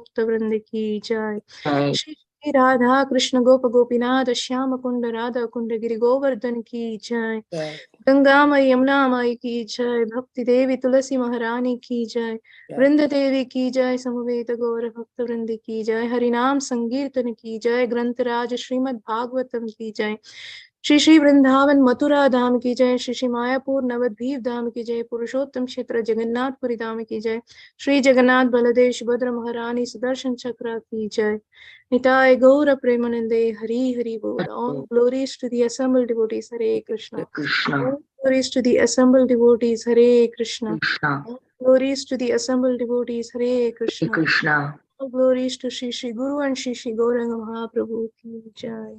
भक्त वृंद की जय। श्री राधा कृष्ण गोप गोपीनाथ श्याम कुंड राधा कुंड गिरि गोवर्धन की जय। गंगा माई यमुना माई की जय। भक्ति देवी तुलसी महारानी की जय। वृंद देवी की जय। समवेत गौर भक्त वृंद की जय। हरिनाम संकीर्तन की जय। ग्रंथराज श्रीमद् भागवतम की जय। श्री श्री वृंदावन मथुरा धाम की जय। श्री श्री मायापुर नवद्वीप धाम की जय। पुरुषोत्तम क्षेत्र जगन्नाथपुरी धाम की जय। श्री जगन्नाथ बलदेव सुभद्रा महारानी सुदर्शन चक्र की जय। निताय गौर प्रेमानंदे हरि हरि बोल। All glories to the assembled devotees. Hare Krishna. All glories to the assembled devotees. Hare Krishna. All glories to the assembled devotees. Hare Krishna. All glories to Shri Shri Guru and Shri Shri Gauranga Mahaprabhu ki jai.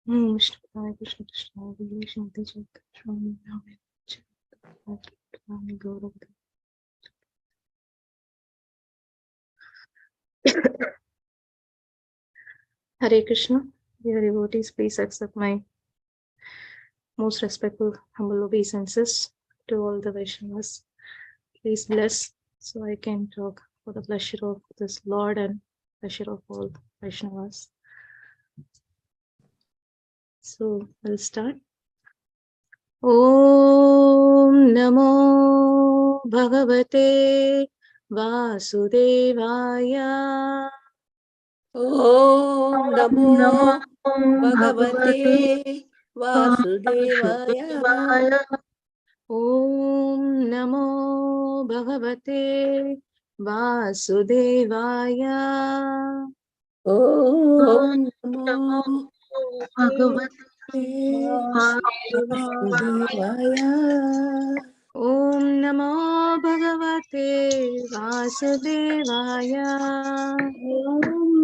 Krishna Krishna Krishna Krishna Krishna Hare Krishna. Dear devotees, please accept my most respectful, humble obeisances to all the Vaishnavas. Please bless so I can talk for the pleasure of this Lord and pleasure of all Vaishnavas. So we'll start. Om Namo Bhagavate Vasudevaya. Om Namo Bhagavate Vasudevaya. Om Namo Bhagavate Vasudevaya. Om Namo Bhagavate Vasudevaya. Om Namo Bhagavate Vasudevaya.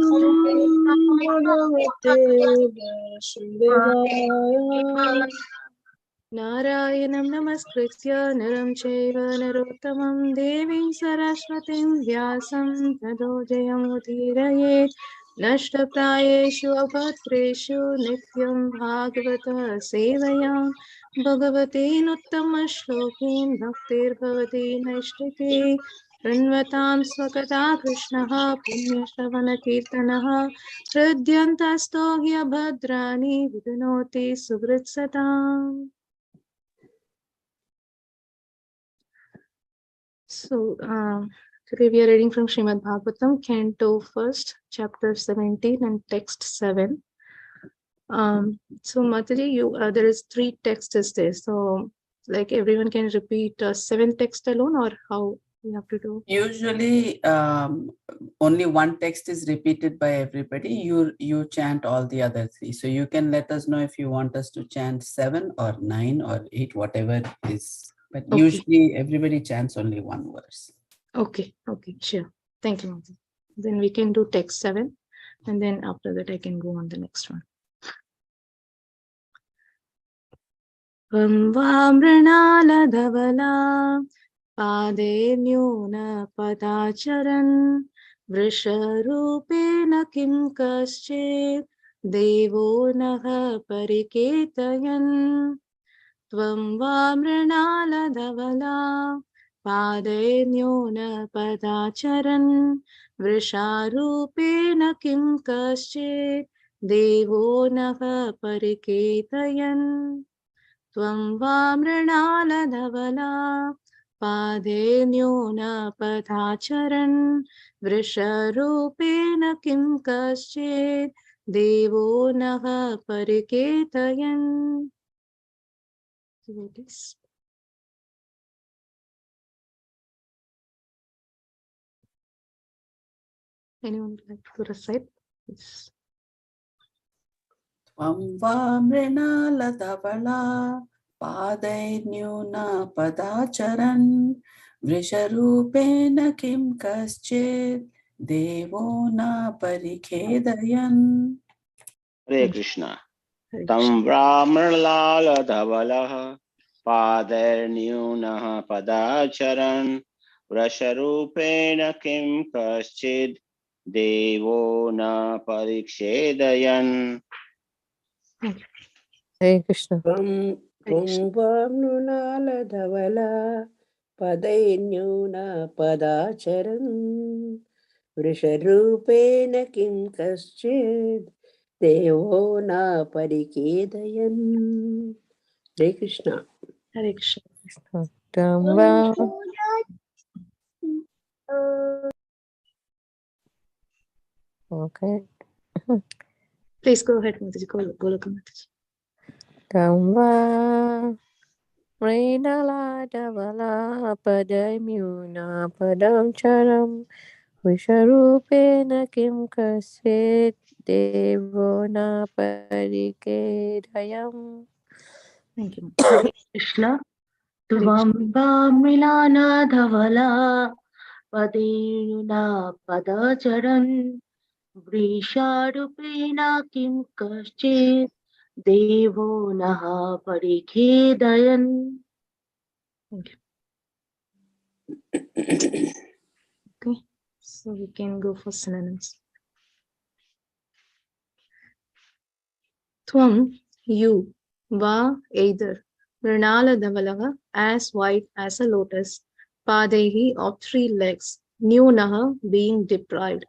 Om Namo Bhagavate Vasudevaya. Narayanam namaskritya naram chaiva narottamam devim saraswatim vyasam tado jayamudhirayet nashtaprayeshu abhatreshu nityam bhagavata sevayam bhagavate nuttama shlokim bhaktir bhavati naishtite Ranvatam swakata krishnaha punyashravana kirtanaha hridyantastohya bhadrani vidunoti suhritsatam. So, today we are reading from Srimad Bhagavatam, Canto 1st, Chapter 17 and Text 7. So, Mataji, there is 3 texts there. So, like everyone can repeat 7 text alone, or how we have to do? Usually, only one text is repeated by everybody. You chant all the other 3. So you can let us know if you want us to chant 7 or 9 or 8, whatever is. But Okay. Usually everybody chants only one verse. Okay, sure. Thank you, Mataji. Then we can do text 7, and then after that I can go on the next one. Vamvamrinaladhavala Pade Nyuna Padacharan Vrisharupena Kim Kaschet Devo Naha Pariketayan Tvam Vamrinaladhavala Pade Nyuna Padacharan Vrisharupena Kim Kaschet Devo Naha Pariketayan Tvam Vamrinaladhavala Pade Nyuna Padhacharan Vrisharupena Kim Kaschet Devo Naha Pariketayan. Anyone would like to recite? Yes. Tvam vamrinaladhavala padainyuna padacharan vrisharupena kim kaschet devo na parikhedayan. Hare Krishna. Hare Tam Brahmanlal Dhavalah Padarnyunah Padacharan Vrasharupena Kim Kaschid Devo Na Parikshedayan. Hare Krishna. Kumbhamnunala dhavala पदैन्यूना पदाचरन् वृषरूपेण किं कश्चित् देवो न परिकेदयन्. हरे Krishna. Hare Krishna. Okay. Please go ahead, Mataji. Goloka Mataji. Tamba Renala Davala Padamuna Padam Charam Visharupena Kim Kasit Devona Parikedyam. Thank you. Hare Krishna. Tvambamilana dhavala padena padacharan vrisharupena kim kaschit devo naha parikhedayan. Thank you. Okay. So we can go for synonyms. Tvam, you, va, either. Mrinala Davalaga, as white as a lotus. Padehi, of 3 legs. Nyunaha, being deprived.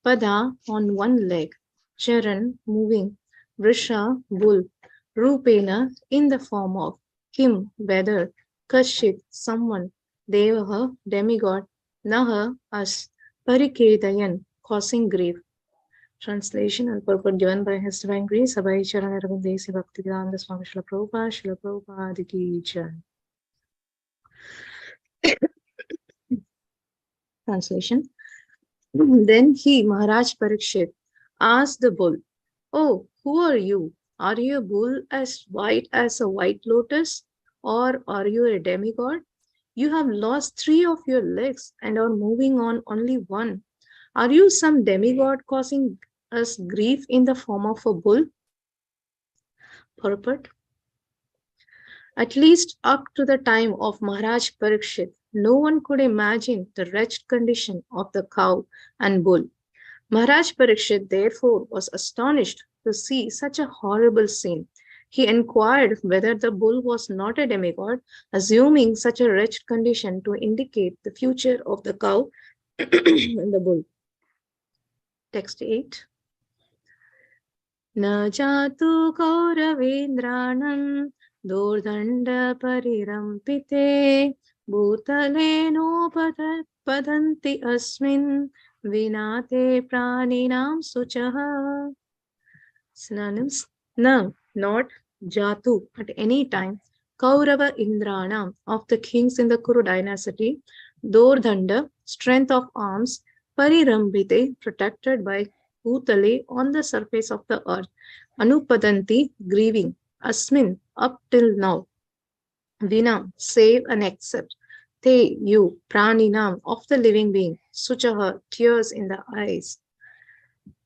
Pada, on 1 leg. Charan, moving. Vrisha, bull. Rupena, in the form of. Kim, whether. Kashit, someone. Devaha, demigod. Naha, us. Parikedayan, causing grief. Translation and purport given by His Divine Grace, Abhay Charan Arvindesi Bhaktivedanta Swami Srila Prabhupada Ki Jai. Translation. Then he, Maharaj Parikshit, asked the bull, "Oh, who are you? Are you a bull as white as a white lotus? Or are you a demigod? You have lost 3 of your legs and are moving on only 1. Are you some demigod causing us grief in the form of a bull?" Purport. At least up to the time of Maharaj Parikshit, no one could imagine the wretched condition of the cow and bull. Maharaj Parikshit therefore was astonished to see such a horrible scene. He inquired whether the bull was not a demigod, assuming such a wretched condition to indicate the future of the cow and the bull. Text 8. Na jatu kauravendranam Durdanda parirampite bhutale no padanti asmin vinate praninam suchaha. Synonyms. Na, not Jatu, at any time. Kaurava Indranam, of the kings in the Kuru dynasty. Dordhanda, strength of arms. Parirambite, protected by Bhutale, on the surface of the earth. Anupadanti, grieving. Asmin, up till now. Vina, save and accept. Te, you, Praninam, of the living being. Suchaha, tears in the eyes.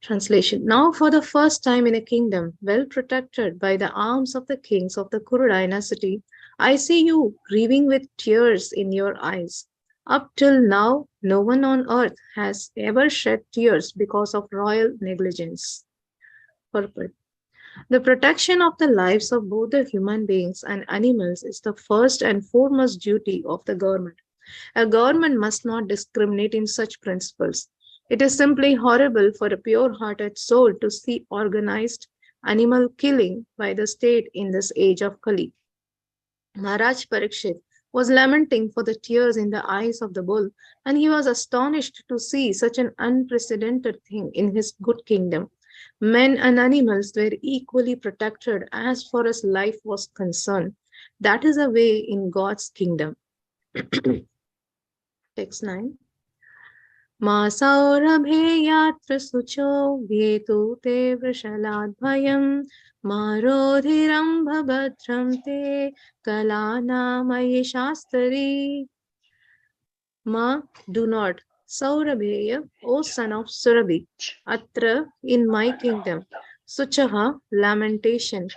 Translation. Now, for the first time in a kingdom well protected by the arms of the kings of the Kuru dynasty, I see you grieving with tears in your eyes. Up till now, no one on earth has ever shed tears because of royal negligence. Purport. The protection of the lives of both the human beings and animals is the first and foremost duty of the government. A government must not discriminate in such principles. It is simply horrible for a pure-hearted soul to see organized animal killing by the state in this age of Kali. Maharaj Parikshit was lamenting for the tears in the eyes of the bull, and he was astonished to see such an unprecedented thing in his good kingdom. Men and animals were equally protected as far as life was concerned. That is a way in God's kingdom. Text 9. Ma saurabhe yatra sucho vyetu te vrishalad bhayam ma rodhiram bhabadram te kalanamayi shastari. Ma, do not. Saurabheya, O son of Surabhi, Atra, in my kingdom. Suchaha, lamentation.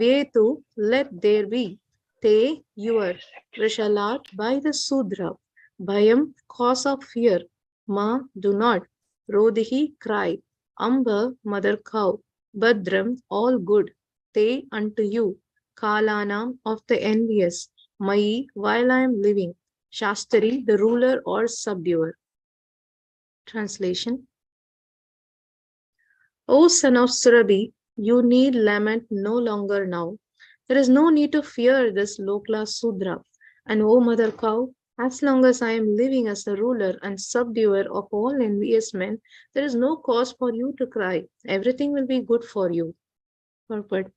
Vetu, let there be. Te, your. Vrishalat, by the Sudra. Bhayam, cause of fear. Ma, do not. Rodhi, cry. Amba, mother cow. Badram, all good. Te, unto you. Kalanam, of the envious. Mai, while I am living. Shastri, the ruler or subduer. Translation. O son of Surabhi, you need lament no longer now. There is no need to fear this low-class Sudra. And O mother cow, as long as I am living as the ruler and subduer of all envious men, there is no cause for you to cry. Everything will be good for you. Purport.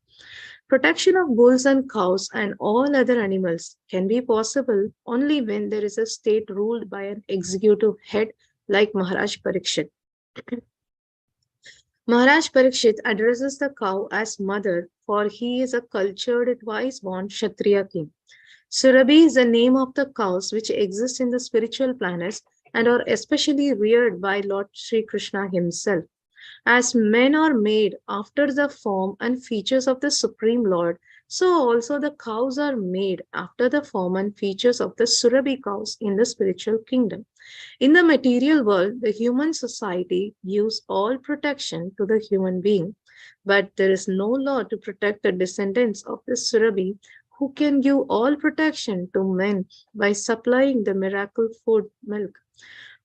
Protection of bulls and cows and all other animals can be possible only when there is a state ruled by an executive head like Maharaj Parikshit. Maharaj Parikshit addresses the cow as mother, for he is a cultured, wise-born Kshatriya king. Surabhi is the name of the cows which exist in the spiritual planets and are especially reared by Lord Sri Krishna himself. As men are made after the form and features of the Supreme Lord, so also the cows are made after the form and features of the Surabhi cows in the spiritual kingdom. In the material world, the human society gives all protection to the human being, but there is no law to protect the descendants of the Surabhi who can give all protection to men by supplying the miracle food milk.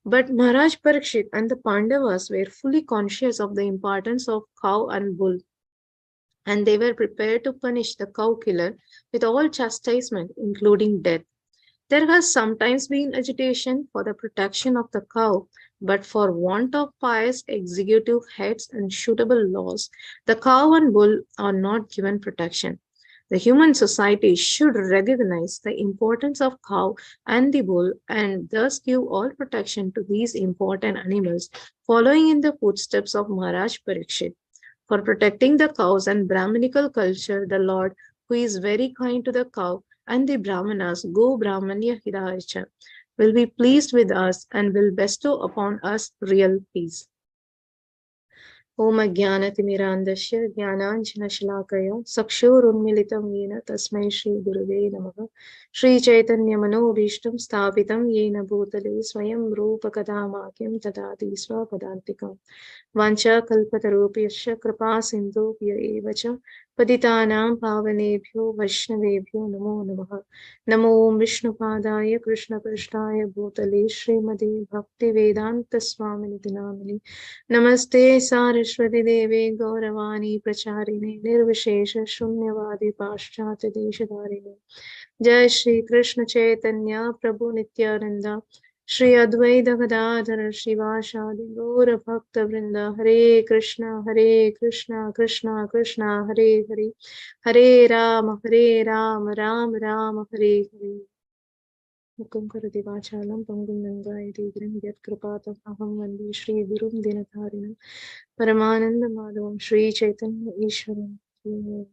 But Maharaj Parikshit and the Pandavas were fully conscious of the importance of cow and bull, and they were prepared to punish the cow killer with all chastisement, including death. There has sometimes been agitation for the protection of the cow, but for want of pious executive heads and suitable laws, the cow and bull are not given protection. The human society should recognize the importance of cow and the bull and thus give all protection to these important animals, following in the footsteps of Maharaj Parikshit. For protecting the cows and Brahminical culture, the Lord, who is very kind to the cow, and the Brahmanas, Go Brahmanya Hidayacha, will be pleased with us and will bestow upon us real peace. Om Jnanatimirandasya Jnananjanashalakaya Sakshurunmilitam Yena Tasmai Shri Gurave Namaha Shri Chaitanya Manobhishtam Sthapitam Yena Bhutale Swayam Rupa Kadamakyam Tadati Swapadantikam Vancha Kalpatarupyasya Kripa Sindhupya Evacha Patitanam Pavanebhyo Vaishnavebhyo Namo Namaha Namo Om Vishnupadaya Krishna Krishnaya Bhutale Srimati Bhakti Vedanta Swaminiti Namini Namaste Saraswati Devi Gauravani Pracharine Nirvishesha Shunyavadi Paschati Deshadharine Jai Shri Krishna Chaitanya Prabhu Nityananda Shri Advaita Gadadhara Shivashadi Gaura Bhakta Vrinda Hare Krishna Krishna Krishna Hare Hare Hare Rama Ram Ram Hare Hare Mukam karati vachalam pangum nangayati girim yat kripatam aham vande Shri Gurum Dinatharinam Paramananda Madhavam Shri Chaitanya Ishwaram. Hare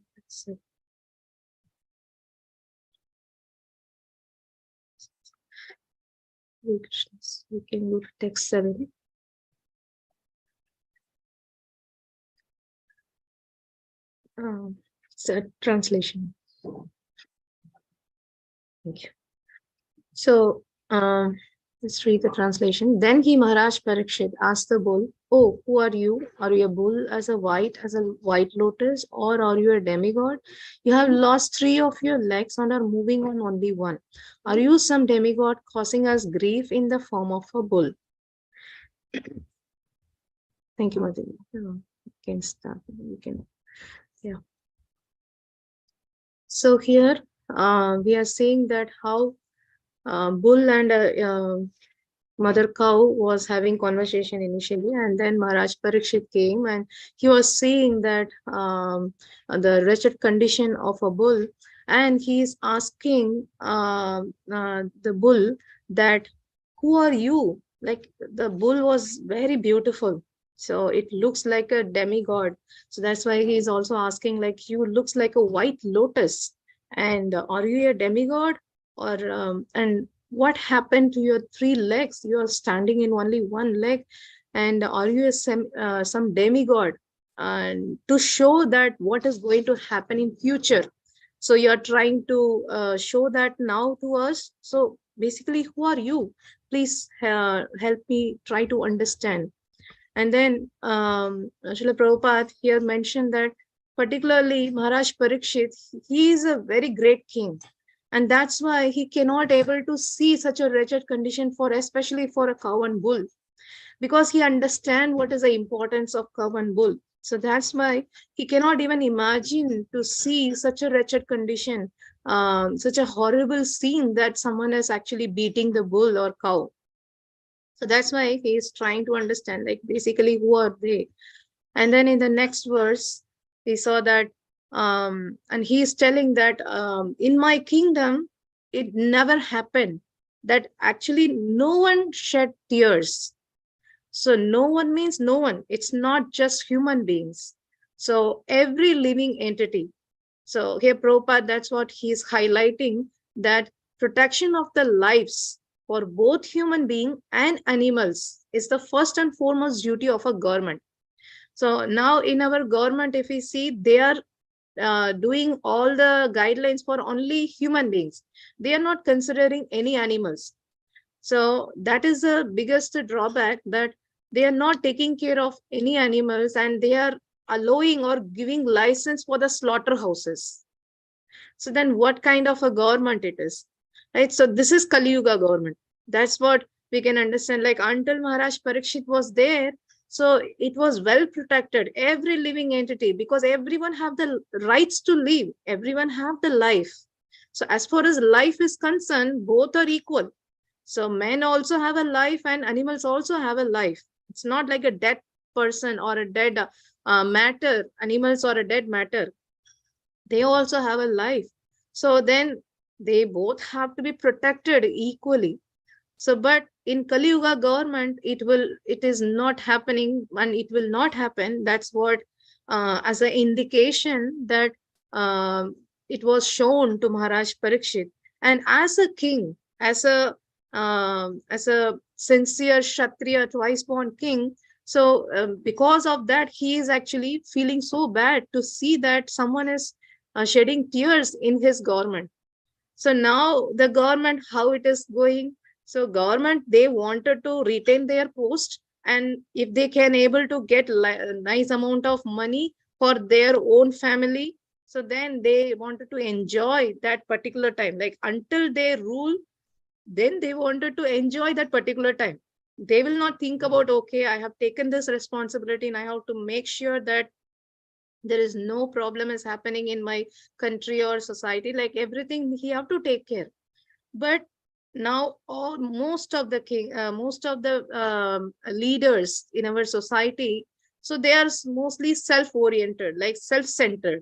Krishna. We can go to text 7. So translation. Thank you. So let's read the translation. Then he, Maharaj Parikshit, asked the bull, "Oh, who are you? Are you a bull as a white lotus, or are you a demigod? You have lost 3 of your legs and are moving on only one. Are you some demigod causing us grief in the form of a bull?" Thank you, Madhu. You can start. You can, yeah. So here we are seeing that how bull and mother cow was having conversation initially, and then Maharaj Parikshit came and he was seeing that the wretched condition of a bull, and he is asking the bull that, "Who are you?" Like, the bull was very beautiful, so it looks like a demigod, so that's why he is also asking, like, "You looks like a white lotus, and are you a demigod, or and what happened to your 3 legs? You are standing in only 1 leg, and are you some demigod?" And to show that what is going to happen in future, so you are trying to show that now to us. So basically, who are you? Please help me try to understand. And then Srila Prabhupada here mentioned that particularly Maharaj Parikshit, he is a very great king. And that's why he cannot able to see such a wretched condition for, especially for a cow and bull, because he understand what is the importance of cow and bull. So that's why he cannot even imagine to see such a wretched condition, such a horrible scene that someone is actually beating the bull or cow. So that's why he is trying to understand, like, basically who are they. And then in the next verse we saw that, and he is telling that, in my kingdom it never happened that actually no one shed tears. So no one means no one, it's not just human beings, so every living entity. So here Prabhupada, that's what he's highlighting, that protection of the lives for both human being and animals is the first and foremost duty of a government. So now in our government, if we see, they are doing all the guidelines for only human beings. They are not considering any animals. So that is the biggest drawback, that they are not taking care of any animals, and they are allowing or giving license for the slaughterhouses. So then what kind of a government it is, right? So this is Kali Yuga government. That's what we can understand. Like, until Maharaj Parikshit was there, so it was well protected, every living entity, because everyone have the rights to live, everyone have the life. So as far as life is concerned, both are equal. So men also have a life and animals also have a life. It's not like a dead person or a dead matter, animals or a dead matter. They also have a life. So then they both have to be protected equally. So, but in Kali Yuga government, it is not happening, and it will not happen. That's what, as an indication that it was shown to Maharaj Parikshit. And as a king, as a sincere Kshatriya, twice born king, so because of that, he is actually feeling so bad to see that someone is shedding tears in his government. So now the government, how it is going? So government, they wanted to retain their post, and if they can able to get a nice amount of money for their own family, so then they wanted to enjoy that particular time. Like, until they rule, then they wanted to enjoy that particular time. They will not think about, okay, I have taken this responsibility and I have to make sure that there is no problem is happening in my country or society. Like, everything he have to take care. But now most of the most of the leaders in our society, so they are mostly self-oriented, like self-centered.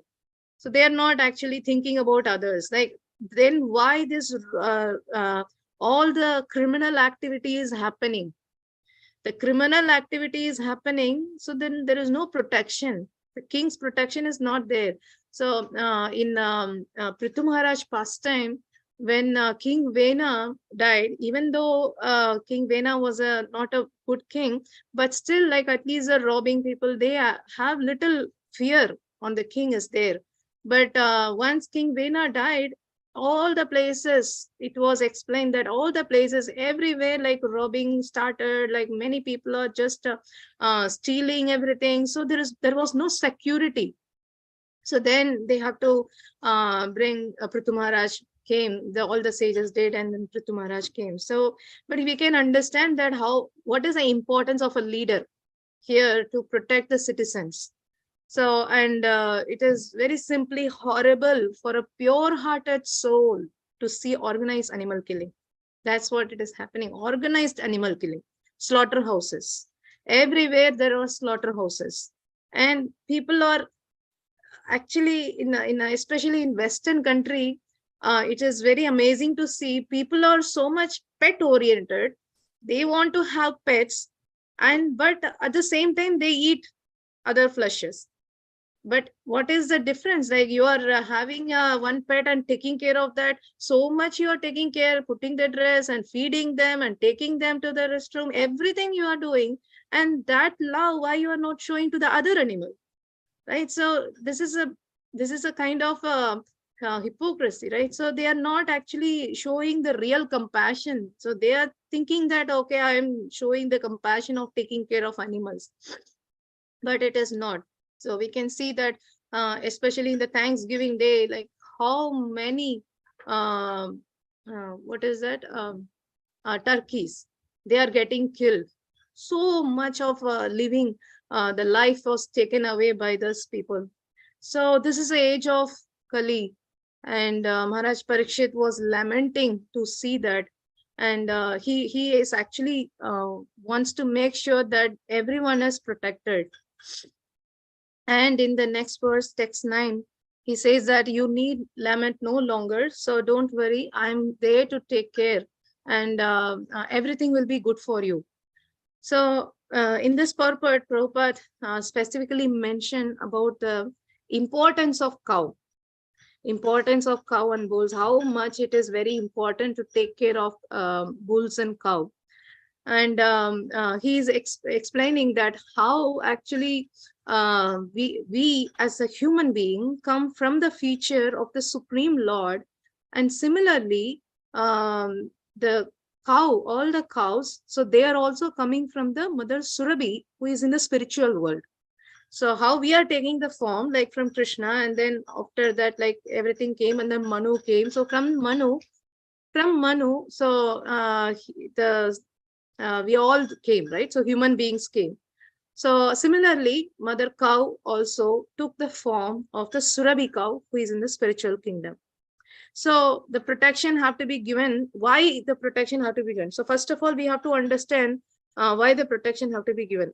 So they are not actually thinking about others. Like, then why this all the criminal activity is happening? The criminal activity is happening, so then there is no protection. The king's protection is not there. So in Prithu Maharaj pastime, when King Vena died, even though King Vena was not a good king, but still, like, at least the robbing people, they have little fear on the king is there. But once King Vena died, all the places, it was explained that all the places everywhere, like, robbing started, like many people are just stealing everything. So there was no security. So then they have to bring Prithu Maharaj came, all the sages did, and then Prithu Maharaj came. So, but we can understand that what is the importance of a leader here to protect the citizens. So, and it is very simply horrible for a pure-hearted soul to see organized animal killing. That's what it is happening. Organized animal killing, slaughterhouses. Everywhere there are slaughterhouses. And people are actually, especially in Western country, it is very amazing to see people are so much pet-oriented. They want to have pets, but at the same time, they eat other fleshes. But what is the difference? Like, you are having one pet and taking care of that so much, you are taking care, putting the dress and feeding them and taking them to the restroom, everything you are doing. And that love, why you are not showing to the other animal, right? So this is a kind of hypocrisy, right? So they are not actually showing the real compassion. So they are thinking that, okay, I am showing the compassion of taking care of animals, but it is not. So we can see that, especially in the Thanksgiving day, like, how many what is that? Turkeys. They are getting killed. So much of living, the life was taken away by those people. So this is the age of Kali, and Maharaj Parikshit was lamenting to see that, and he is actually wants to make sure that everyone is protected. And in the next verse, text 9, he says that you need lament no longer. So don't worry, I'm there to take care, and everything will be good for you. So in this purport, Prabhupada specifically mentioned about the importance of cow. Importance of cow and bulls, how much it is very important to take care of bulls and cow. And he is explaining that how actually we as a human being come from the feature of the Supreme Lord, and similarly the cow, all the cows, so they are also coming from the mother Surabhi, who is in the spiritual world. So how we are taking the form like from Krishna, and then after that like everything came, and then Manu came. So from Manu, so we all came, right? So human beings came. So similarly, mother cow also took the form of the Surabhi cow, who is in the spiritual kingdom. So the protection have to be given. Why the protection have to be given? So first of all, we have to understand why the protection have to be given.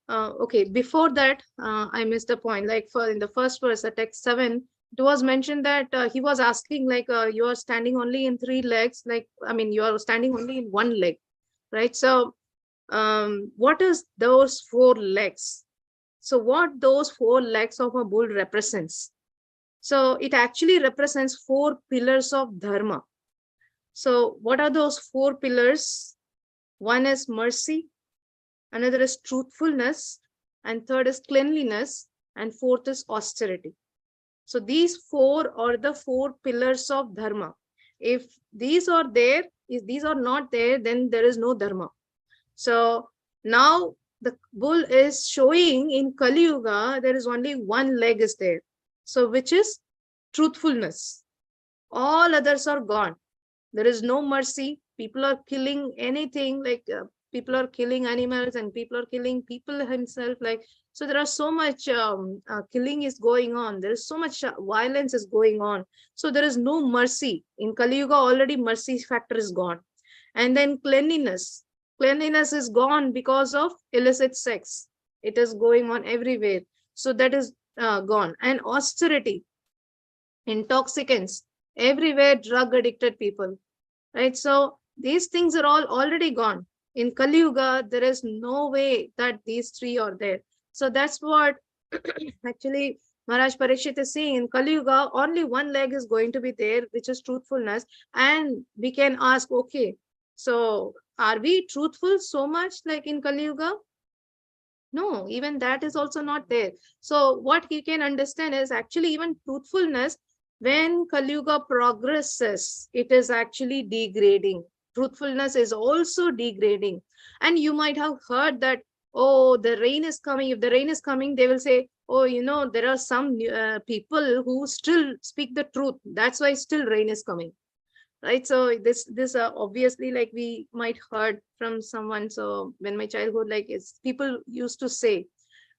Okay, before that, I missed the point. Like for in the first verse, text 7, it was mentioned that he was asking like, you are standing only in 3 legs, like, I mean, you are standing only in 1 leg, right? So what is those 4 legs? So what those 4 legs of a bull represents? So it actually represents 4 pillars of dharma. So what are those 4 pillars? One is mercy, another is truthfulness, and third is cleanliness, and fourth is austerity. So these 4 are the 4 pillars of dharma. If these are there, if these are not there, then there is no dharma. So now the bull is showing in Kali Yuga, there is only 1 leg is there. So which is truthfulness. All others are gone. There is no mercy. People are killing anything, like people are killing animals, and people are killing people himself. Like, so there are so much killing is going on. There is so much violence is going on. So there is no mercy. In Kali Yuga, already mercy factor is gone. And then cleanliness. Cleanliness is gone because of illicit sex. It is going on everywhere. So that is gone. And austerity, intoxicants, everywhere drug addicted people, right? So these things are all already gone. In Kali Yuga, there is no way that these 3 are there. So that's what actually Maharaj Parikshit is saying. In Kali Yuga, only 1 leg is going to be there, which is truthfulness. And we can ask, okay, so are we truthful so much like in Kali Yuga? No, even that is also not there. So what you can understand is actually even truthfulness, when Kali Yuga progresses, it is actually degrading. Truthfulness is also degrading. And you might have heard that, oh, the rain is coming. If the rain is coming, they will say, oh, you know, there are some people who still speak the truth. That's why still rain is coming. Right? So this obviously, like we might heard from someone. So when my childhood, like it's people used to say.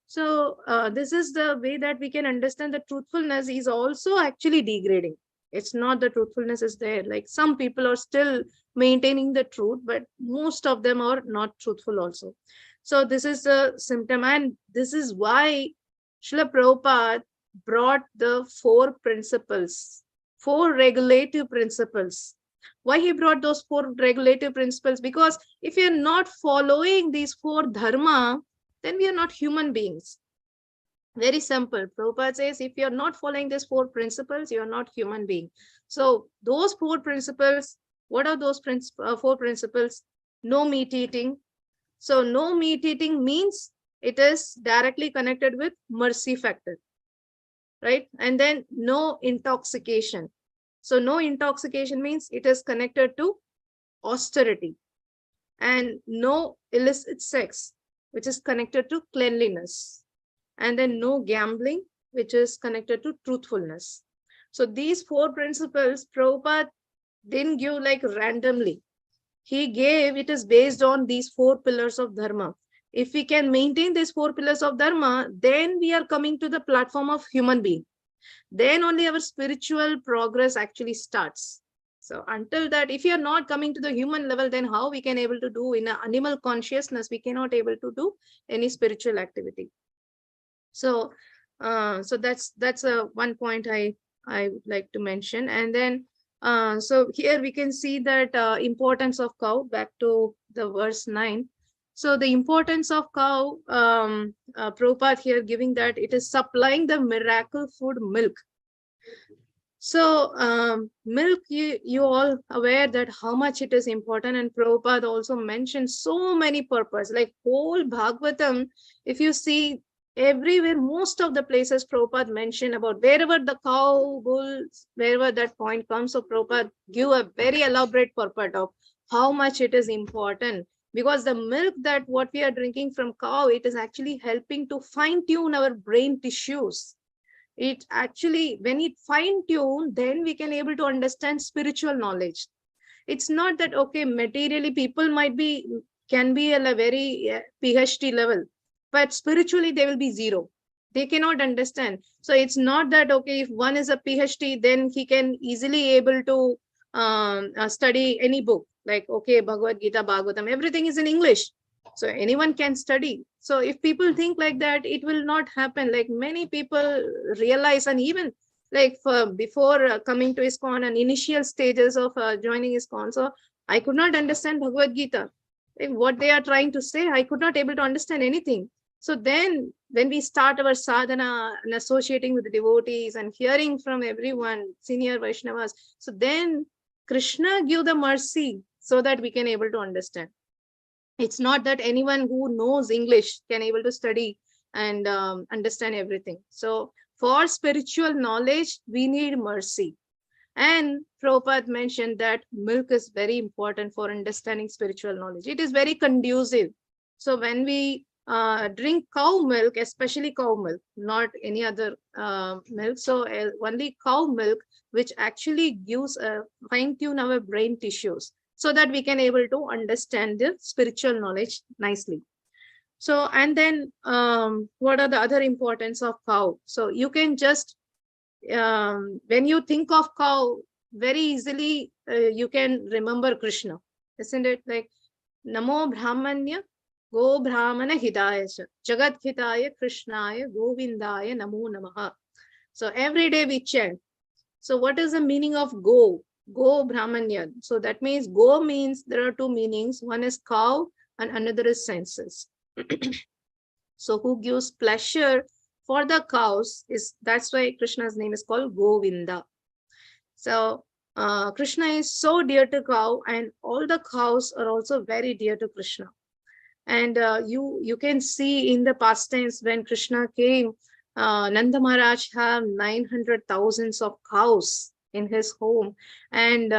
So this is the way that we can understand that truthfulness is also actually degrading. It's not the truthfulness is there. Like some people are still maintaining the truth, but most of them are not truthful also. So this is the symptom, and this is why Srila Prabhupada brought the 4 principles, 4 regulative principles. Why he brought those 4 regulative principles? Because if you're not following these 4 dharma, then we are not human beings. Very simple. Prabhupada says, if you're not following these 4 principles, you're not human being. So those 4 principles, what are those 4 principles? No meat eating. So no meat eating means it is directly connected with mercy factor, right? And then no intoxication. So no intoxication means it is connected to austerity. And no illicit sex, which is connected to cleanliness. And then no gambling, which is connected to truthfulness. So these 4 principles, Prabhupada didn't give like randomly. He gave it is based on these 4 pillars of dharma. If we can maintain these 4 pillars of dharma, then we are coming to the platform of human being. Then only our spiritual progress actually starts. So until that, if you are not coming to the human level, then how we can able to do in an animal consciousness, we cannot able to do any spiritual activity. So so that's one point I would like to mention. And then so here we can see that importance of cow, back to the verse 9. So the importance of cow, Prabhupada here giving that it is supplying the miracle food milk. So milk, you all aware that how much it is important, and Prabhupada also mentioned so many purpose, like whole Bhagavatam. If you see everywhere, most of the places Prabhupada mentioned about wherever the cow, bulls, wherever that point comes, so Prabhupada give a very elaborate purport of how much it is important. Because the milk that what we are drinking from cow, it is actually helping to fine tune our brain tissues. It actually, when it fine tune, then we can able to understand spiritual knowledge. It's not that okay, materially people might be can be at a very PhD level, but spiritually they will be zero. They cannot understand. So it's not that okay, if one is a PhD, then he can easily able to study any book, like okay, Bhagavad Gita, Bhagavatam, everything is in English, so anyone can study. So if people think like that, it will not happen. Like many people realize, and even like for before coming to ISKCON and initial stages of joining ISKCON, so I could not understand Bhagavad Gita. Like what they are trying to say, I could not able to understand anything. So then when we start our sadhana and associating with the devotees and hearing from everyone, senior Vaishnavas, so then Krishna give the mercy so that we can able to understand. It's not that anyone who knows English can able to study and understand everything. So for spiritual knowledge, we need mercy. And Prabhupada mentioned that milk is very important for understanding spiritual knowledge. It is very conducive. So when we drink cow milk, especially cow milk, not any other milk, so only cow milk, which actually gives a fine-tune our brain tissues, so that we can able to understand the spiritual knowledge nicely. So, and then what are the other importance of cow? So you can just, when you think of cow, very easily you can remember Krishna, isn't it? Like, Namo Brahmanya Go Brahmana Hidaya Jagat Hitaya Krishnaya Govindaya Namo Namaha. So every day we chant. So what is the meaning of go? Go Brahmanya. So that means go means there are 2 meanings. One is cow and another is senses. So who gives pleasure for the cows is, that's why Krishna's name is called Govinda. So Krishna is so dear to cow, and all the cows are also very dear to Krishna. And you can see in the past tense when Krishna came, Nanda Maharaj have 900,000 of cows in his home, and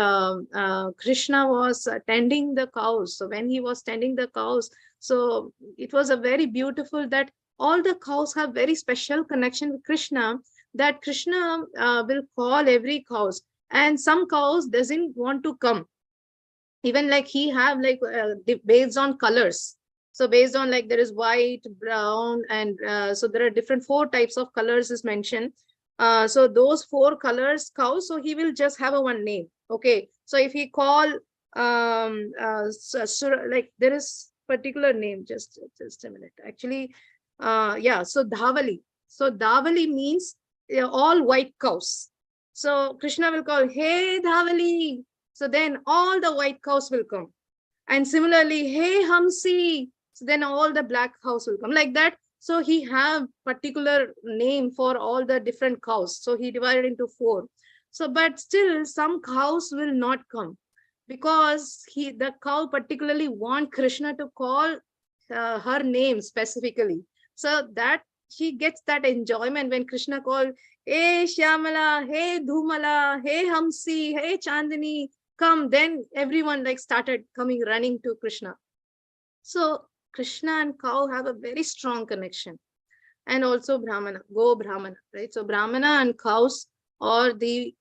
Krishna was tending the cows. So when he was tending the cows, so it was a very beautiful that all the cows have very special connection with Krishna, that Krishna will call every cows, and some cows doesn't want to come. Even like he have like based on colors. So based on like there is white, brown, and so there are different 4 types of colors is mentioned. So those 4 colors cows, so he will just have a one name. Okay. So if he call like there is particular name, just a minute. Actually, yeah. So Dhavali. So Dhavali means all white cows. So Krishna will call, hey Dhavali. So then all the white cows will come. And similarly, hey Hamsi. So then all the black cows will come like that. So he have particular name for all the different cows. So he divided into 4. So, but still some cows will not come, because the cow particularly want Krishna to call her name specifically. So that she gets that enjoyment when Krishna called, hey Shyamala, hey Dhumala, hey Hamsi, hey Chandini, come. Then everyone like started coming running to Krishna. So Krishna and cow have a very strong connection. And also Brahmana, go Brahmana, right? So Brahmana and cows or the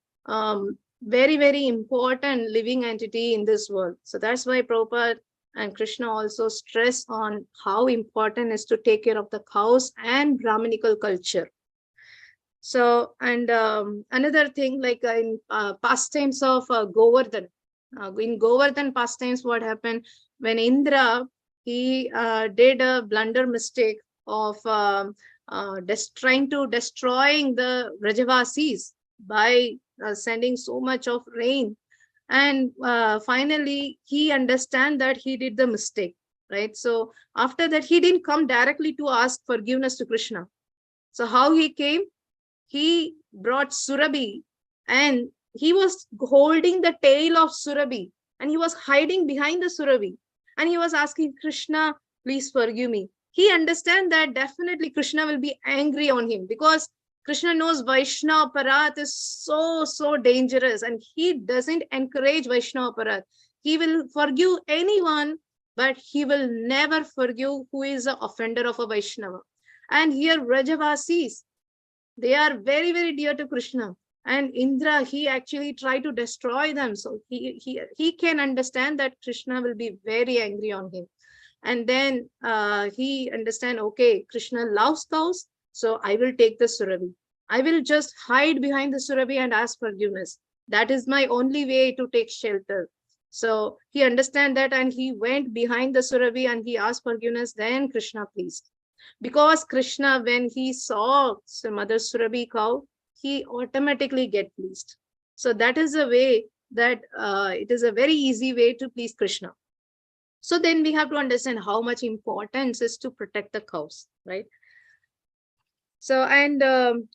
very, very important living entity in this world. So that's why Prabhupada and Krishna also stress on how important is to take care of the cows and Brahminical culture. So, and another thing, like in pastimes of Govardhan, in Govardhan pastimes, what happened when Indra, he did a blunder mistake of trying to destroying the Rajavasis by sending so much of rain. And finally, he understand that he did the mistake, right? So after that, he didn't come directly to ask forgiveness to Krishna. So how he came? He brought Surabhi, and he was holding the tail of Surabhi, and he was hiding behind the Surabhi, and he was asking Krishna, please forgive me. He understands that definitely Krishna will be angry on him, because Krishna knows Vaishnava Parat is so dangerous, and he doesn't encourage Vaishnava Parat. He will forgive anyone, but he will never forgive who is the offender of a Vaishnava. And here Rajavasis, they are very, very dear to Krishna. And Indra, he actually tried to destroy them. So he can understand that Krishna will be very angry on him. And then he understand, okay, Krishna loves cows, so I will take the Surabhi. I will just hide behind the Surabhi and ask forgiveness. That is my only way to take shelter. So he understand that, and he went behind the Surabhi and he asked forgiveness. Then Krishna pleased. Because Krishna, when he saw Mother Surabhi cow, he automatically get pleased. So that is a way that it is a very easy way to please Krishna. So then we have to understand how much importance is to protect the cows, right? So, and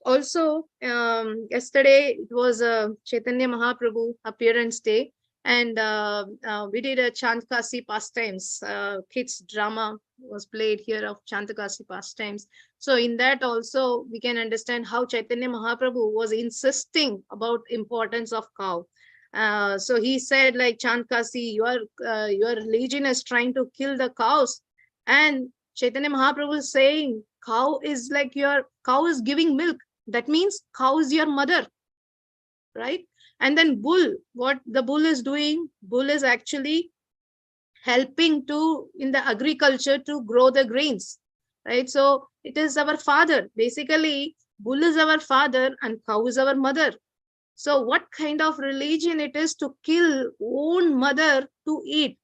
also yesterday it was Chaitanya Mahaprabhu appearance day, and we did a Chantkasi pastimes, kids drama was played here of Chantakasi pastimes. So in that also we can understand how Chaitanya Mahaprabhu was insisting about importance of cow. So he said, like, Chantkasi, your religion is trying to kill the cows, and Chaitanya Mahaprabhu is saying cow is like your cow is giving milk. That means cow is your mother, right? And then bull, what the bull is doing? Bull is actually helping to in the agriculture to grow the grains, right? So it is our father. Basically, bull is our father and cow is our mother. So what kind of religion it is to kill own mother to eat?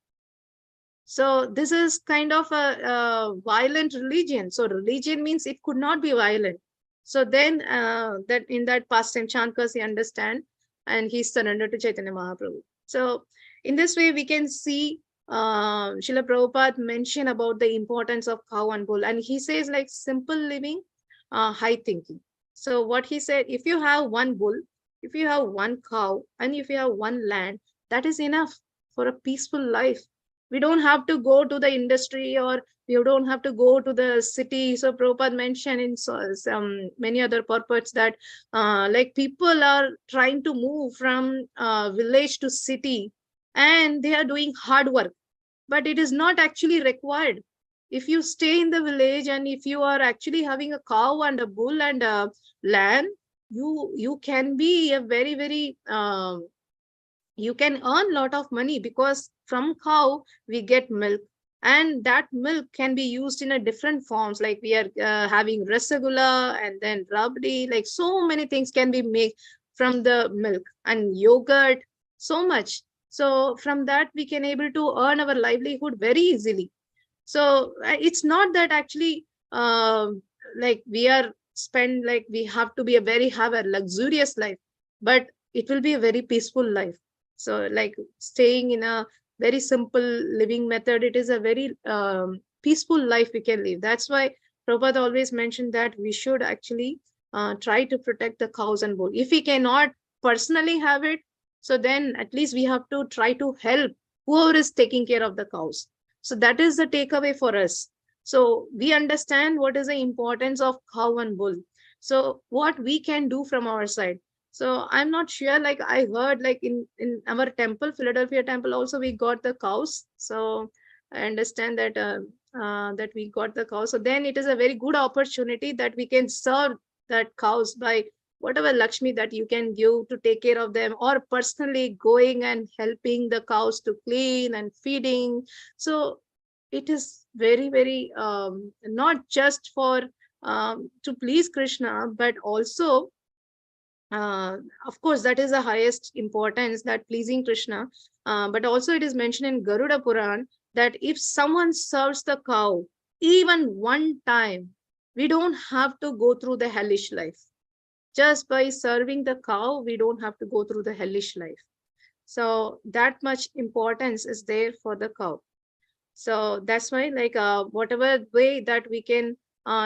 So this is kind of a violent religion. So religion means it could not be violent. So then that in that pastime, Chankasi understand, and he surrendered to Chaitanya Mahaprabhu. So in this way, we can see Srila Prabhupada mention about the importance of cow and bull. And he says, like, simple living, high thinking. So what he said, if you have one bull, if you have one cow, and if you have one land, that is enough for a peaceful life. We don't have to go to the industry, or we don't have to go to the city. So Prabhupada mentioned in some many other purports that like people are trying to move from village to city, and they are doing hard work, but it is not actually required. If you stay in the village and if you are actually having a cow and a bull and a lamb, you can be a very, very you can earn a lot of money, because from cow we get milk, and that milk can be used in a different forms, like we are having rasagula and then rabdi, like so many things can be made from the milk, and yogurt, so much. So from that we can able to earn our livelihood very easily. So it's not that actually like we are spend, like we have to be a very have a luxurious life, but it will be a very peaceful life. So like staying in a very simple living method, it is a very peaceful life we can live. That's why Prabhupada always mentioned that we should actually try to protect the cows and bull. If we cannot personally have it, so then at least we have to try to help whoever is taking care of the cows. So that is the takeaway for us. So we understand what is the importance of cow and bull. So what we can do from our side. So I'm not sure, like I heard like in our temple, Philadelphia temple also, we got the cows. So I understand that that we got the cows. So then it is a very good opportunity that we can serve that cows by whatever Lakshmi that you can give to take care of them, or personally going and helping the cows to clean and feeding. So it is very, very not just for to please Krishna, but also uh, of course that is the highest importance, that pleasing Krishna. But also it is mentioned in Garuda Puran that if someone serves the cow even one time, we don't have to go through the hellish life. Just by serving the cow, we don't have to go through the hellish life. So that much importance is there for the cow. So that's why, like, whatever way that we can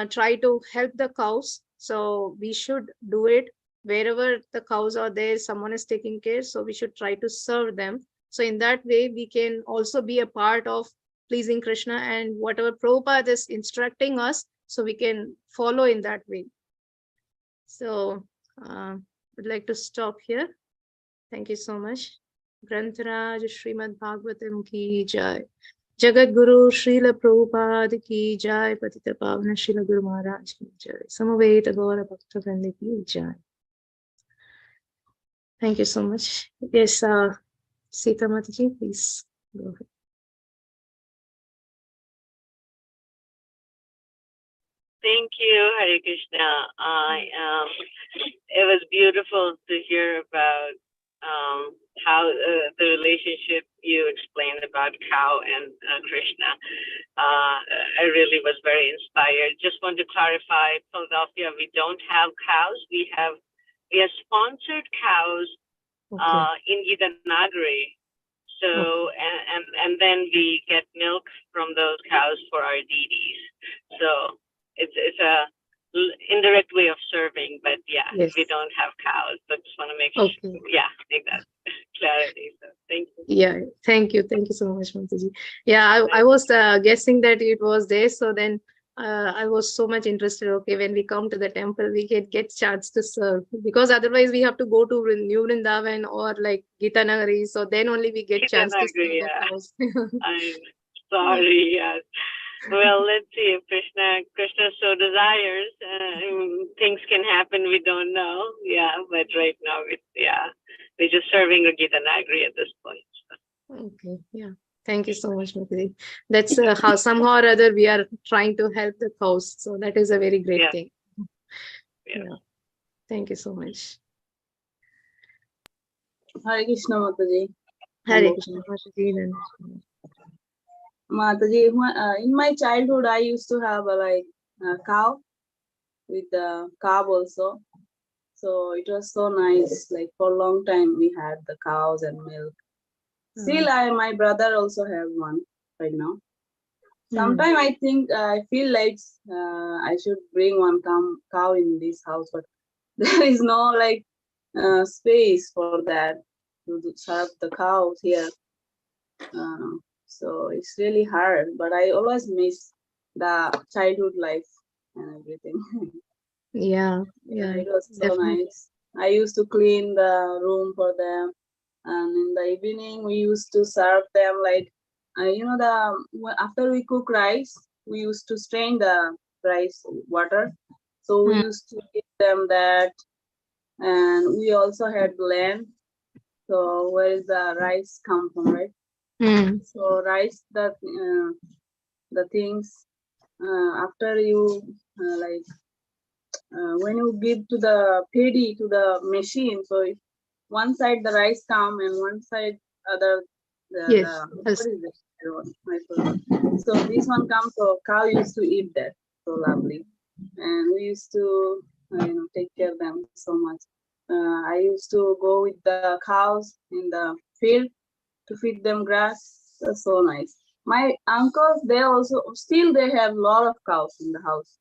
try to help the cows, so we should do it. Wherever the cows are there, someone is taking care, so we should try to serve them. So in that way, we can also be a part of pleasing Krishna, and whatever Prabhupada is instructing us, so we can follow in that way. So would like to stop here. Thank you so much. Grantaraj Srimad Bhagavatam ki jai. Jagat Guru Srila Prabhupada ki jai. Patita Pavana Srila Guru Maharaj ki jai. Samaveta Gaura Bhakta Vrindi ki jai. Thank you so much. Yes, Sita Mataji, please go ahead. Thank you, Hare Krishna. It was beautiful to hear about how the relationship you explained about cow and Krishna. I really was very inspired. Just want to clarify, Philadelphia, we don't have cows. We have sponsored cows in Gitanagari. So and then we get milk from those cows for our deities. So it's a indirect way of serving, but yeah, Yes. we don't have cows. So just want to make sure, make that clarity. So thank you. Yeah, thank you so much, Mataji. Yeah, I was guessing that it was there, so then I was so much interested. Okay, when we come to the temple, we can get chance to serve, because otherwise we have to go to New Vrindavan or like Gitanagari, so then only we get chance to serve the cows. I'm sorry. Yes. Well, let's see if Krishna so desires. Things can happen. We don't know. Yeah, but right now, we're just serving a Gitanagari at this point. So. Okay. Yeah. Thank you so much, Mataji. That's how somehow or other we are trying to help the cows. So that is a very great thing. Yeah. Thank you so much. Hare Krishna, Mataji. Hare Krishna, Mataji. Mataji, in my childhood, I used to have a cow with a calf also. So it was so nice. Like for a long time, we had the cows and milk. Still, my brother also have one right now. Sometimes I think I feel like I should bring one cow in this house, but there is no space for that to serve the cows here. So it's really hard, but I always miss the childhood life and everything. Yeah. It was so nice. I used to clean the room for them, and in the evening we used to serve them after we cook rice, we used to strain the rice water. So we used to give them that, and we also had land. So where is the rice come from, right? So rice, the things after you when you give to the paddy to the machine, so if one side the rice come and one side other what is it? I forgot. So this one comes, so cow used to eat that. So lovely, and we used to take care of them so much. I used to go with the cows in the field to feed them grass. That's so nice. My uncles, they also still they have a lot of cows in the house.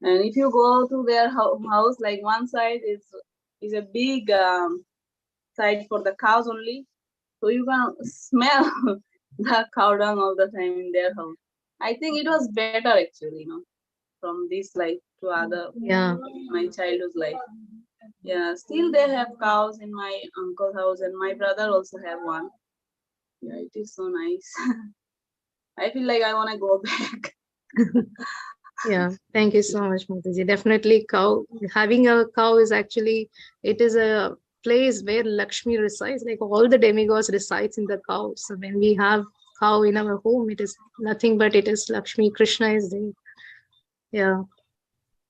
And if you go to their house, like one side is a big side for the cows only, so you can smell the cow dung all the time in their house. I think it was better actually, from this life to other my childhood life. Yeah, still they have cows in my uncle's house, and my brother also have one. Yeah, it is so nice. I feel like I want to go back. Yeah, thank you so much, Mataji. Definitely, having a cow is actually, it is a place where Lakshmi resides. Like all the demigods resides in the cow. So when we have cow in our home, it is nothing but it is Lakshmi. Krishna is there. Yeah,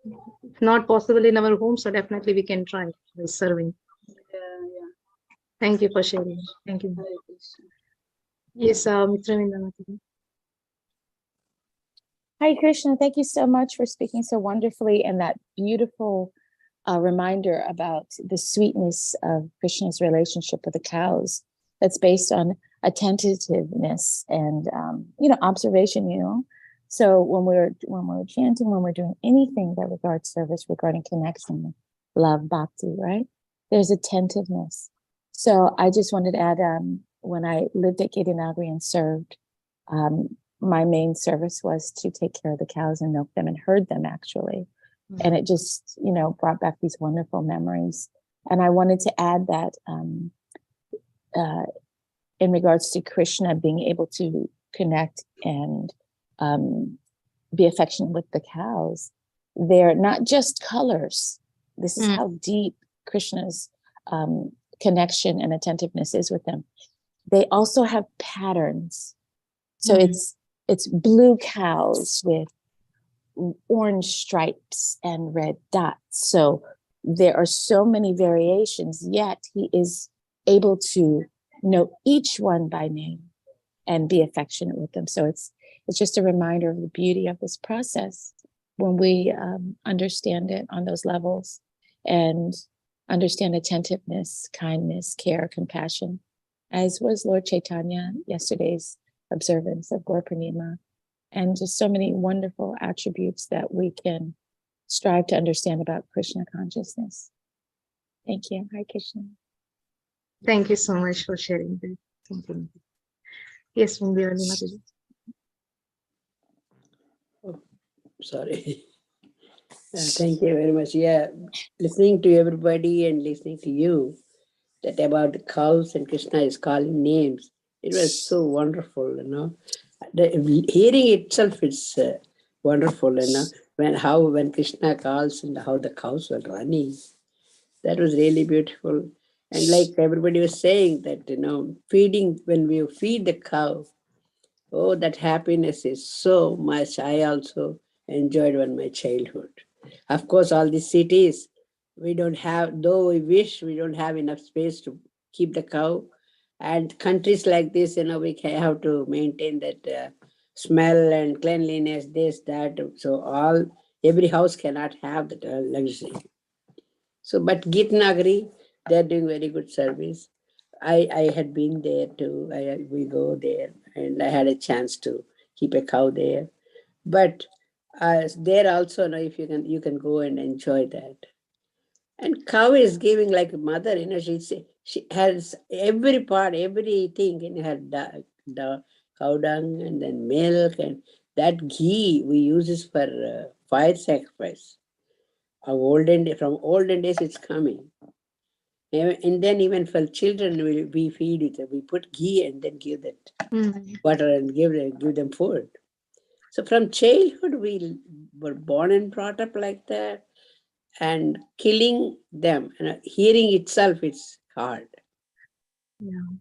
if not possible in our home, so definitely we can try by serving. Yeah. Thank you for sharing. Thank you. Hare Krishna. Yes, Mitravinda Mataji. Hi, Krishna. Thank you so much for speaking so wonderfully and that beautiful reminder about the sweetness of Krishna's relationship with the cows. That's based on attentiveness and observation. So when we're chanting, when we're doing anything that regards service, regarding connection, love, bhakti, right? There's attentiveness. So I just wanted to add, when I lived at Girinagri and served, my main service was to take care of the cows and milk them and herd them, actually. And it just, brought back these wonderful memories. And I wanted to add that in regards to Krishna being able to connect and be affectionate with the cows, they're not just colors. This is how deep Krishna's connection and attentiveness is with them. They also have patterns. So it's blue cows with orange stripes and red dots. So there are so many variations, yet he is able to know each one by name and be affectionate with them. So it's just a reminder of the beauty of this process when we understand it on those levels and understand attentiveness, kindness, care, compassion, as was Lord Chaitanya yesterday's observance of Gaur Purnima, and just so many wonderful attributes that we can strive to understand about Krishna consciousness. Thank you. Hare Krishna. Thank you so much for sharing that. Thank you. Yes, Mundiyali Mataji. Sorry. Thank you very much. Yeah, listening to everybody and listening to you, that about the cows and Krishna is calling names, it was so wonderful, hearing itself is wonderful, when Krishna calls and how the cows were running. That was really beautiful. And like everybody was saying that, feeding, when we feed the cow, oh, that happiness is so much. I also enjoyed in my childhood. Of course, all these cities, we don't have, though we wish, we don't have enough space to keep the cow. And countries like this, we have to maintain that smell and cleanliness, this, that. So every house cannot have that luxury. So, but Gitnagri, they're doing very good service. I had been there too. We go there, and I had a chance to keep a cow there. But there also, if you can go and enjoy that. And cow is giving like a mother. She has every part, everything in her cow dung and then milk, and that ghee we use is for fire sacrifice. From olden days, it's coming. And then even for children, we feed it. We put ghee and then give that butter and give them food. So from childhood, we were born and brought up like that. And killing them, hearing itself, it's hard. Yeah.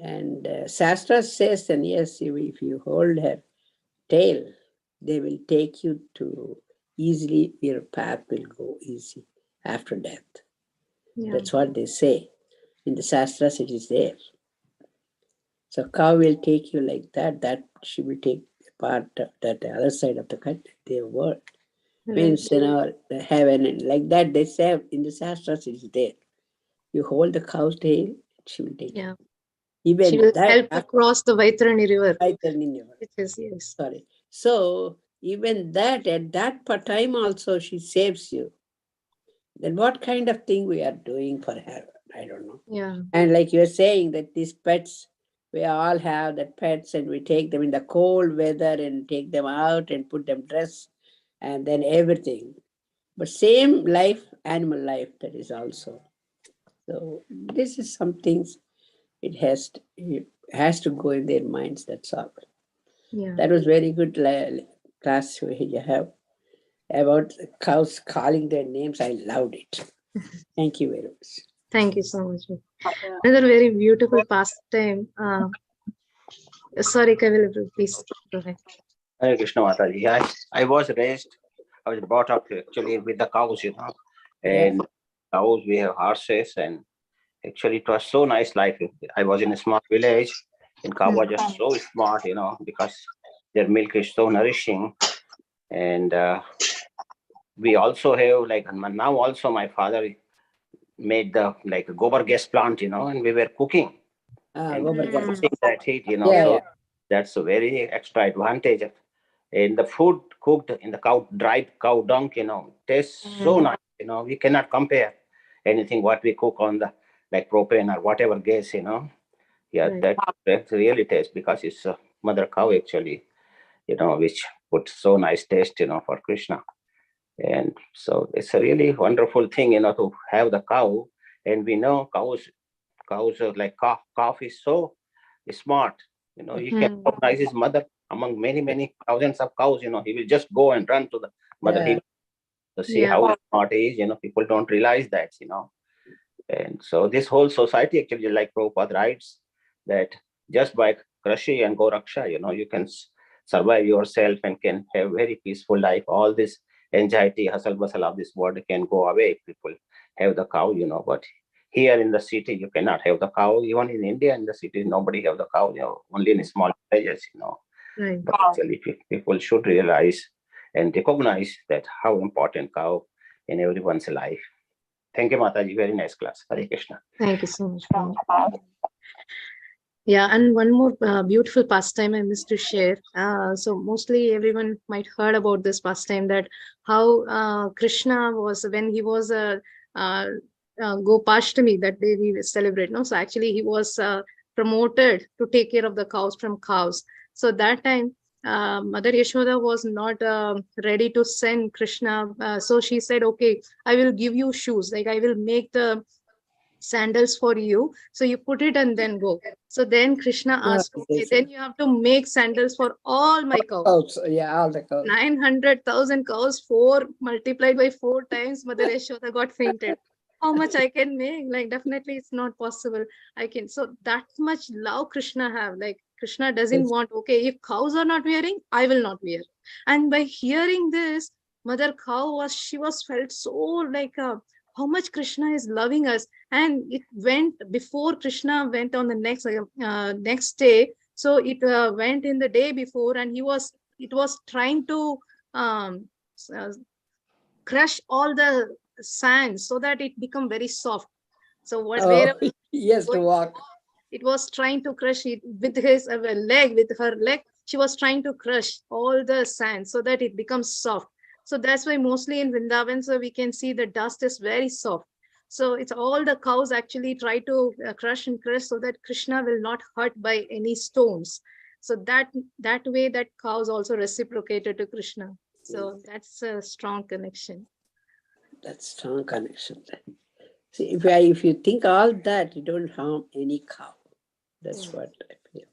And Shastra says, and yes, if you hold her tail, they will take you to easily, your path will go easy after death. Yeah. That's what they say. In the Shastras, it is there. So cow will take you like that she will take part of that other side of the country, their world. Means, the heaven, and like that they say in the Shastras, it is there. You hold the cow's tail, she will take you. Even she will that, help to cross the Vaitarani River. Vaitarani River. It is, yes. Sorry. So even that, at that time also, she saves you. Then what kind of thing we are doing for her? I don't know. Yeah. And like you're saying that these pets, we all have the pets and we take them in the cold weather and take them out and put them dress and then everything. But same life, animal life, that is also. So this is some things it has to go in their minds, that's all. Yeah. That was very good class you have. about cows calling their names. I loved it. Thank you very much. Thank you so much. Yeah. Another very beautiful pastime. Sorry, Kavil, please go ahead. Hare Krishna Mataji. I was brought up actually with the cows, and cows, we have horses, and actually it was so nice life. I was in a small village, and cow was just so smart, because their milk is so nourishing. And we also have, like, now also my father made the, like, gobar gas plant, and we were cooking and using that heat, so that's a very extra advantage. And the food cooked in the dried cow dung, tastes so nice, we cannot compare anything what we cook on the, like, propane or whatever gas, that really tastes, because it's a mother cow actually, which puts so nice taste, for Krishna. And so it's a really wonderful thing, to have the cow. And we know cows are like calf is so smart, he can recognize his mother among many thousands of cows. He will just go and run to the mother. He to see how smart he is. People don't realize that. And so this whole society actually, like Prabhupada writes, that just by Krashi and Goraksha, you can survive yourself and can have very peaceful life. All this anxiety, hustle bustle of this world can go away if people have the cow, but here in the city, you cannot have the cow. Even in India, in the city, nobody have the cow, only in small villages, Right. But actually, people should realize and recognize that how important cow in everyone's life. Thank you, Mataji. Very nice class. Hare Krishna. Thank you so much. Yeah, and one more beautiful pastime I missed to share. So mostly everyone might heard about this pastime, that how Krishna was, when he was a Gopashtami, that day we celebrate. No, so actually he was promoted to take care of the cows from cows. So that time, Mother Yashoda was not ready to send Krishna. So she said, okay, I will give you shoes. Like, I will make the sandals for you. So you put it and then go. So then Krishna asked, okay, then you have to make sandals for all my cows. All the cows. 900,000 cows, 4 multiplied by 4 times, Mother Yashoda got fainted. How much I can make? Like, definitely it's not possible. I can. So that much love Krishna have. Like, Krishna doesn't want, okay, if cows are not wearing, I will not wear. And by hearing this, Mother Cow she was felt so like how much Krishna is loving us. And it went before Krishna went on the next day. So it went in the day before, and it was trying to crush all the sand so that it become very soft. So wherever yes, to walk. It was trying to crush it with his leg, with her leg. She was trying to crush all the sand so that it becomes soft. So that's why mostly in Vrindavan, so we can see the dust is very soft. So it's all the cows actually try to crush and crush so that Krishna will not hurt by any stones. So that way that cows also reciprocated to Krishna. So that's a strong connection. That's strong connection. See, if you think all that, you don't harm any cow. That's what I feel.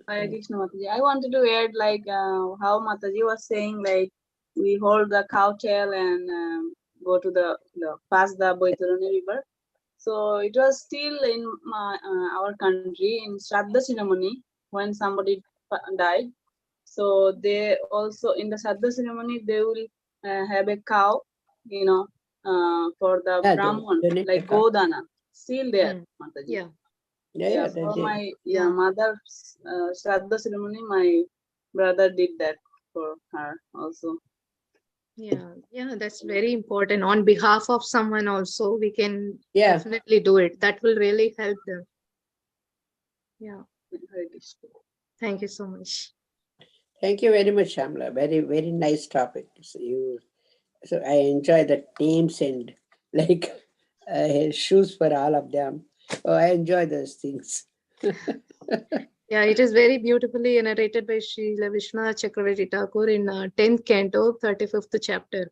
Hare Krishna Mataji. I wanted to add, like, how Mataji was saying, like, we hold the cow tail and go to past the Boitarani river. So it was still in our country in Shraddha ceremony when somebody died. So they also, in the Shraddha ceremony, they will have a cow, for the Brahman, like Godana, still there, Mataji. Yeah. For my mother's Shraddha ceremony, my brother did that for her also. Yeah, that's very important. On behalf of someone also, we can definitely do it. That will really help them. Yeah. Thank you so much. Thank you very much, Shyamala. Very, very nice topic. So I enjoy the names and like shoes for all of them. Oh, I enjoy those things. Yeah, it is very beautifully narrated by Srila Vishwanath Chakravarti Thakur in 10th canto, 35th chapter.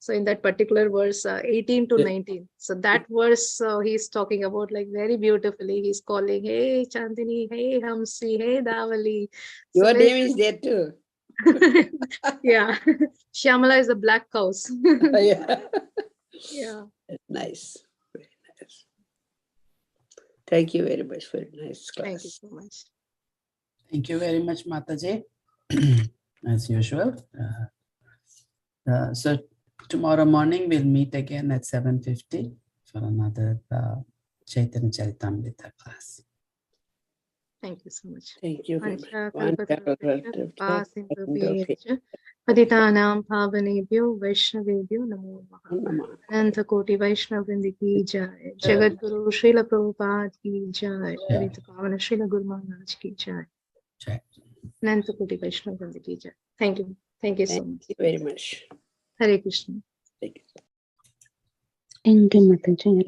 So in that particular verse, 18 to 19. So that verse he's talking about, like, very beautifully. He's calling, hey Chandini, hey Hamsi, hey Davali. Your name is there too. Yeah. Shyamala is the black cows. Yeah. Yeah. Nice. Very nice. Thank you very much for a nice class. Thank you so much. Thank you very much, Mataji. As usual. So tomorrow morning we'll meet again at 7:50 for another Chaitanya Charitamrita class. Thank you so much. Thank you very much. Patitanam Pavanebhyo Vaishnavebhyo Namo Namaha. Ananta Koti Vaishnavrinda ki jai. Jagat Guru Srila Prabhupada ki jai. Parita Pavana Srila Guru Maharaj ki jai. Ananta Koti Vaishnavrinda ki jai. Thank you. Thank you so much. Thank you very much. Hare Krishna. Thank you. Thank you, Mataji.